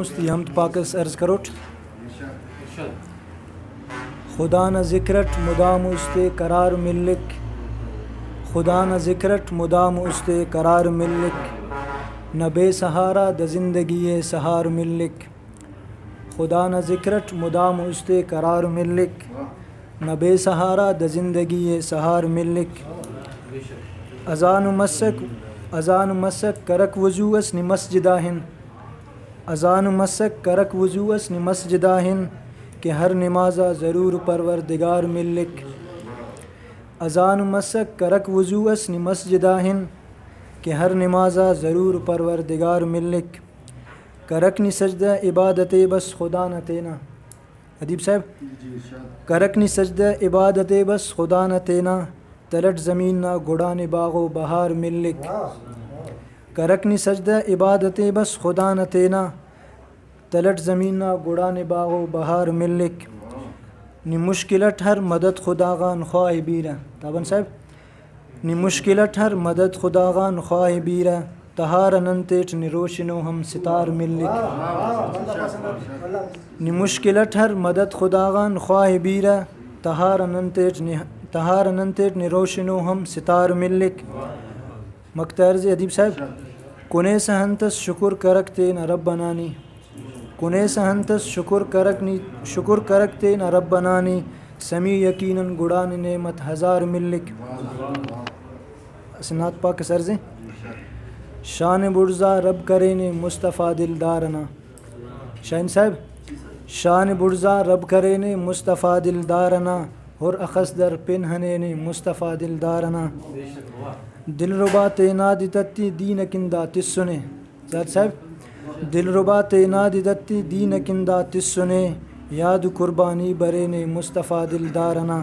حمد پاکس عرض کروٹ خدا نہ ذکرٹ مدام استے قرار ملک خدا نہ ذکرٹ مدام استے قرار ملک نہ بے سہارا د زندگی سہار ملک خدا نہ ذکرٹ مدام استے قرار ملک نہ بے سہارا د زندگی سہار ملک اذان مسک کرک وضو اس نی مسجدہ ہن اذان مسک کرک وضو اس نی مسجدہ ہن کہ ہر نمازہ ضرور پروردگار ملک اذان مسک کرک وضو اس نی مسجدہ ہن کہ ہر نمازہ ضرور پروردگار ملک کرک نی سجدہ عبادت بس خدا نہ تینا ادیب صاحب کرک نی سجدہ عبادت بس خدا نہ تینا تلٹ زمین نہ گڑان باغ و بہار ملک کرک نی سجدہ عبادت بس خدا نہ تینا تلٹ زمین نہ گڑان باغ و بہار ملک نی مشکلت ہر مدد خدا غان خواہ بیرہ تابن صاحب نی مشکلت ہر مدد خدا غان خواہ بیرہ تہار ننتیٹ نی روشنو ہم ستار ملک نی مشکلت ہر مدد خدا غان خواہ بیرہ تہار ننتیٹ نی روشنو ہم ستار ملک مکترز ادیب صاحب کنے سہنتس شکر کرکتے نہ رب بنانی کنے سہنتس شکر کرکتے نہ رب بنانی سمی یقیناً گڑان نعمت ہزار ملک سنات پاک سرزیں شان برزا رب کرے نے مصطفیٰ دلدارنا شاہین صاحب شان برزا رب کرے نے مصطفیٰ دلدارنا اور اخص در پنہنے نے مصطفیٰ دلدارنا دل ربا تینا دتی دین کندہ تس سنے زاد صاحب دل ربا تینا دتی دین کندہ تس سنے یاد قربانی برے نے مصطفیٰ دلدارنا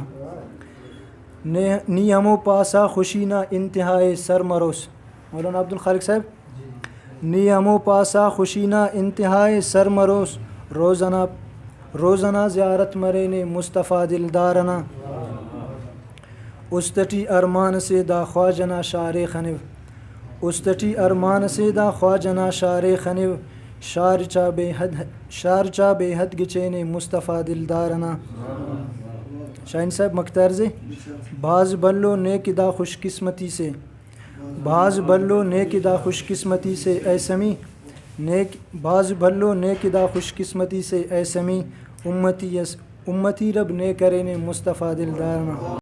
نی ہمو پاسا خوشینا انتہائے سر مروس مولانا عبد الخالق صاحب نی ہمو پاسا خوشینا انتہائے سر مروس روزانہ زیارت مرے نے مصطفیٰ دلدارنا استٹی ارمان سے دا خواجنا شار خنو استٹی ارمان سے دا خواجنا شار خنو شار چا بے حد گچے نے مصطفیٰ دلدارنا شاہین صاحب مکترز بعض بلو نیک دا خوش قسمتی سے بعض بلو نیک دا خوش قسمتی سے اے سمی بعض بھلو نیک دا خوش قسمتی سے اے سمی امتی رب نے کرے نے مصطفیٰ دلدارنا